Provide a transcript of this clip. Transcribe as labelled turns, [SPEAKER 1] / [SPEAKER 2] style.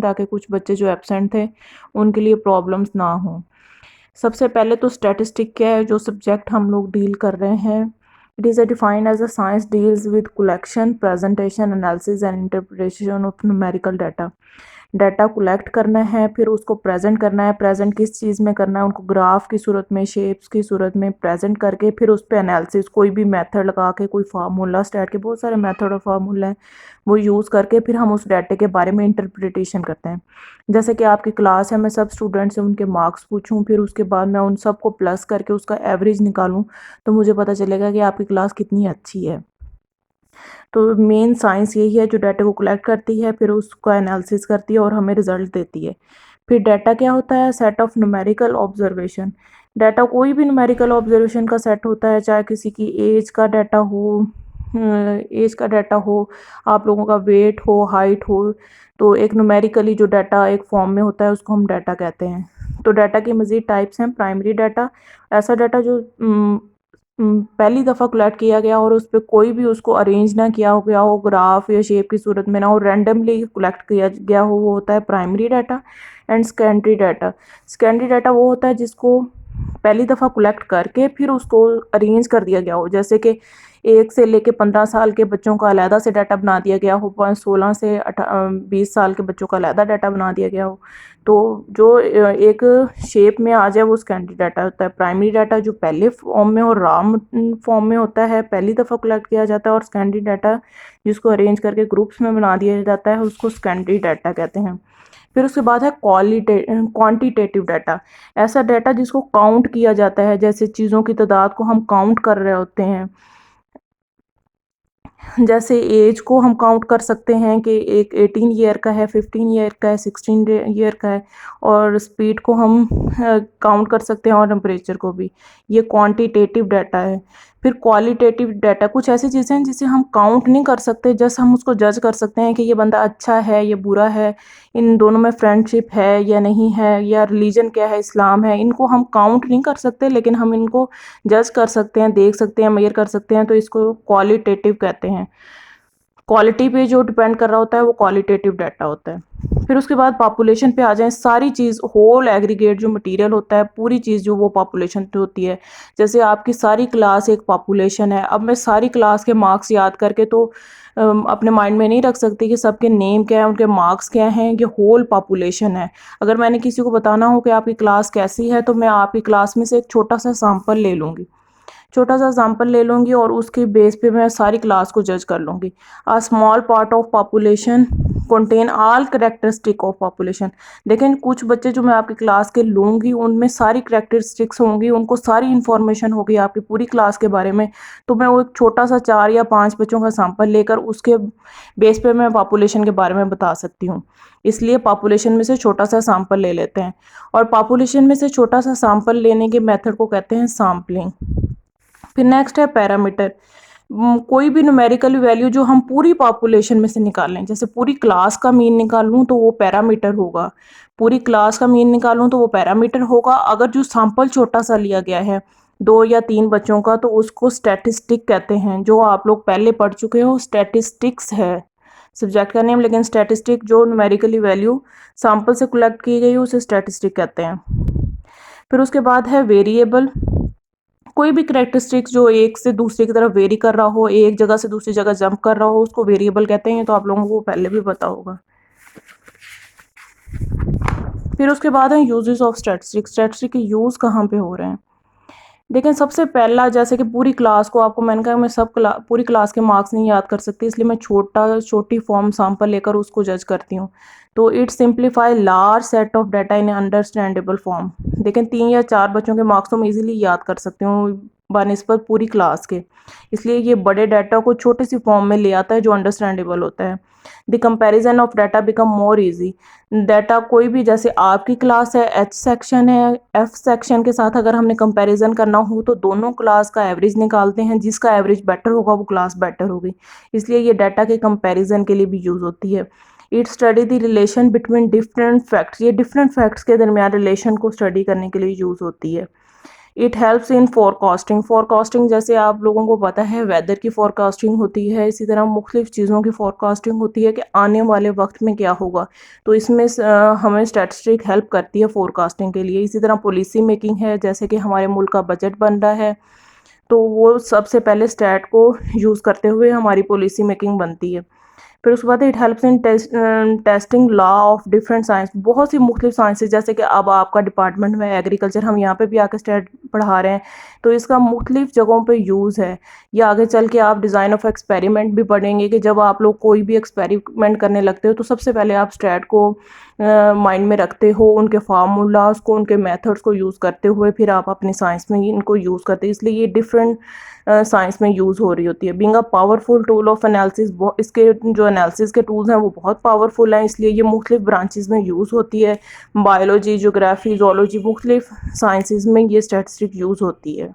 [SPEAKER 1] ताकि कुछ बच्चे जो एब्सेंट थे उनके लिए प्रॉब्लम्स ना हो। सबसे पहले तो स्टैटिस्टिक क्या है, जो सब्जेक्ट हम लोग डील कर रहे हैं। It is defined as a science deals with collection, presentation, analysis and interpretation of numerical data. Data collect करना है, फिर उसको प्रेजेंट करना है। प्रेजेंट किस चीज़ में करना है, उनको ग्राफ की सूरत में, शेप्स की सूरत में प्रेजेंट करके फिर उस पर एनालिसिस, कोई भी मेथड लगा के, कोई फार्मूला, स्टैट के बहुत सारे मेथड और फार्मूला हैं, वो यूज़ करके फिर हम उस डाटे के बारे में इंटरप्रिटेशन करते हैं। जैसे कि आपकी क्लास है, मैं सब स्टूडेंट से उनके मार्क्स पूछूं, फिर उसके बाद मैं उन सबको प्लस करके उसका एवरेज निकालूं, तो मुझे पता चलेगा कि आपकी क्लास कितनी अच्छी है। तो मेन साइंस यही है, जो डाटा को कलेक्ट करती है, फिर उसका एनालिसिस करती है और हमें रिजल्ट देती है। फिर डाटा क्या होता है, set of numerical observation. Data कोई भी न्यूमेरिकल ऑब्जर्वेशन का सेट होता है, चाहे किसी की एज का डाटा हो, एज का डाटा हो, आप लोगों का वेट हो, हाइट हो, तो एक न्यूमेरिकली जो डाटा एक फॉर्म में होता है उसको हम डाटा कहते हैं। तो डाटा की मज़ीद टाइप्स हैं। प्राइमरी डाटा, ऐसा डाटा जो पहली दफ़ा कलेक्ट किया गया और उस पर कोई भी उसको अरेंज ना किया हो गया हो, ग्राफ या शेप की सूरत में ना हो, रैंडमली कलेक्ट किया गया हो, वो होता है primary data. And secondary data, secondary data वो होता है जिसको पहली दफ़ा कलेक्ट करके फिर उसको अरेंज कर दिया गया हो, जैसे कि 1 से लेके 15 साल के बच्चों का अलहदा से डाटा बना दिया गया हो, 16 से 20 साल के बच्चों का अलहदा डाटा बना दिया गया हो। तो जो एक शेप में आ जाए वो सेकेंडरी डाटा होता है। प्राइमरी डाटा जो पहले फॉर्म में और राम फॉर्म में होता है, पहली दफ़ा कलेक्ट किया जाता है, और सेकेंडरी डाटा जिसको अरेंज करके ग्रुप्स में बना दिया जाता है उसको सेकेंडरी डाटा कहते हैं। फिर उसके बाद है क्वांटिटेटिव डाटा, ऐसा डाटा जिसको काउंट किया जाता है, जैसे चीज़ों की तादाद को हम काउंट कर रहे होते हैं। जैसे एज को हम काउंट कर सकते हैं कि एक 18 ईयर का है, 15 ईयर का है, 16 ईयर का है, और स्पीड को हम काउंट कर सकते हैं, और टेम्परेचर को भी। ये क्वांटिटेटिव डाटा है। फिर क्वालिटेटिव डाटा, कुछ ऐसी चीज़ें हैं जिसे हम काउंट नहीं कर सकते, जस्ट हम उसको जज कर सकते हैं कि ये बंदा अच्छा है, ये बुरा है, इन दोनों में फ्रेंडशिप है या नहीं है, या रिलीजन क्या है, इस्लाम है। इनको हम काउंट नहीं कर सकते, लेकिन हम इनको जज कर सकते हैं, देख सकते हैं, मेजर कर सकते हैं, तो इसको क्वालिटेटिव कहते हैं। क्वालिटी पे जो डिपेंड कर रहा होता है वो क्वालिटेटिव डाटा होता है। फिर उसके बाद पॉपुलेशन पे आ जाएं, सारी चीज़, होल एग्रीगेट जो मटेरियल होता है, पूरी चीज़ जो वो पॉपुलेशन पे होती है। जैसे आपकी सारी क्लास एक पॉपुलेशन है। अब मैं सारी क्लास के मार्क्स याद करके तो अपने माइंड में नहीं रख सकती कि सबके नेम क्या है, उनके मार्क्स क्या हैं। ये होल पॉपुलेशन है। अगर मैंने किसी को बताना हो कि आपकी क्लास कैसी है, तो मैं आपकी क्लास में से एक छोटा सा सैंपल ले लूँगी, छोटा सा एग्जाम्पल ले लूँगी, और उसके बेस पे मैं सारी क्लास को जज कर लूँगी। A small part of population contain all characteristic of population. देखें, कुछ बच्चे जो मैं आपकी क्लास के लूँगी उनमें सारी करेक्टरिस्टिक्स होंगी, उनको सारी इन्फॉर्मेशन होगी आपकी पूरी क्लास के बारे में। तो मैं वो एक छोटा सा 4 या 5 बच्चों का सैंपल लेकर उसके बेस पे मैं पॉपुलेशन के बारे में बता सकती हूँ। इसलिए पॉपुलेशन में से छोटा सा सैंपल ले लेते हैं, और पॉपुलेशन में से छोटा सा सैंपल लेने के मेथड को कहते हैं सैम्पलिंग। फिर नेक्स्ट है पैरामीटर। कोई भी न्यूमेरिकल वैल्यू जो हम पूरी पॉपुलेशन में से निकालें, जैसे पूरी क्लास का मीन निकालूं तो वो पैरामीटर होगा, पूरी क्लास का मीन निकालूं तो वो पैरामीटर होगा। अगर जो सैंपल छोटा सा लिया गया है 2 या 3 बच्चों का, तो उसको स्टैटिस्टिक कहते हैं, जो आप लोग पहले पढ़ चुके हो। स्टैटिस्टिक्स है सब्जेक्ट का नेम, लेकिन स्टैटिस्टिक जो न्यूमेरिकली वैल्यू सैंपल से कलेक्ट की गई उसे स्टैटिस्टिक कहते हैं। फिर उसके बाद है वेरिएबल। कोई भी करेक्टरिस्टिक्स जो एक से दूसरे की तरफ वेरी कर रहा हो, एक जगह से दूसरी जगह जंप कर रहा हो, उसको वेरिएबल कहते हैं। तो आप लोगों को पहले भी पता होगा। फिर उसके बाद है यूजेस ऑफ स्टैटिस्टिक्स। स्टैटिस्टिक के यूज़ कहाँ पे हो रहे हैं। देखें, सबसे पहला, जैसे कि पूरी क्लास को, आपको मैंने कहा मैं पूरी क्लास के मार्क्स नहीं याद कर सकती, इसलिए मैं छोटी फॉर्म सैंपल लेकर उसको जज करती हूँ। तो it simplify large set of data in understandable form. देखें, 3 या 4 बच्चों के मार्क्स तो मैं इजीली याद कर सकती हूँ बानिस्बत पूरी क्लास के, इसलिए ये बड़े डाटा को छोटे सी फॉर्म में ले आता है जो अंडरस्टैंडेबल होता है। The comparison of data become more easy. Data कोई भी, जैसे आपकी क्लास है, एच सेक्शन है, एफ सेक्शन के साथ अगर हमने कंपैरिजन करना हो तो दोनों क्लास का एवरेज निकालते हैं, जिसका एवरेज बेटर होगा वो क्लास बेटर होगी। इसलिए ये डाटा के कंपैरिजन के लिए भी यूज़ होती है। It study the relation between different facts. ये डिफरेंट फैक्ट्स के दरमियान रिलेशन को स्टडी करने के लिए यूज़ होती है। It helps in forecasting. Forecasting जैसे आप लोगों को पता है वेदर की फोरकास्टिंग होती है, इसी तरह मुख्तलिफ चीज़ों की फोरकास्टिंग होती है कि आने वाले वक्त में क्या होगा। तो इसमें हमें स्टैटिस्टिक हेल्प करती है फोरकास्टिंग के लिए। इसी तरह पॉलिसी मेकिंग है, जैसे कि हमारे मुल्क का बजट बन रहा है तो वो सबसे पहले स्टैट को यूज़ करते हुए हमारी पॉलिसी मेकिंग बनती है। फिर उसके बाद it helps in testing law of different science. बहुत सी मुख्तलिफ साइंसेज, जैसे कि अब आपका डिपार्टमेंट में एग्रीकल्चर, हम यहाँ पे भी आके स्टेट पढ़ा रहे हैं, तो इसका मुख्तलिफ जगहों पे यूज़ है। या आगे चल के आप डिज़ाइन ऑफ एक्सपेरिमेंट भी पढ़ेंगे कि जब आप लोग कोई भी एक्सपेरिमेंट करने लगते हो तो सबसे पहले आप स्टैट को माइंड में रखते हो, उनके फार्मूलाज को, उनके मेथड्स को यूज़ करते हुए फिर आप अपनी साइंस में ही इनको यूज़ करते हैं। इसलिए ये डिफरेंट साइंस में यूज़ हो रही होती है। Being a powerful tool of analysis, इसके जो एनालिसिस के टूल्स हैं वो बहुत पावरफुल हैं, इसलिए ये मुख्तलिफ ब्रांचेस में यूज़ होती है। बायोलॉजी, ज्योग्राफी, जोलॉजी, मुख्तलिफ साइंसेज में ये स्टैटिस्टिक यूज़ होती है।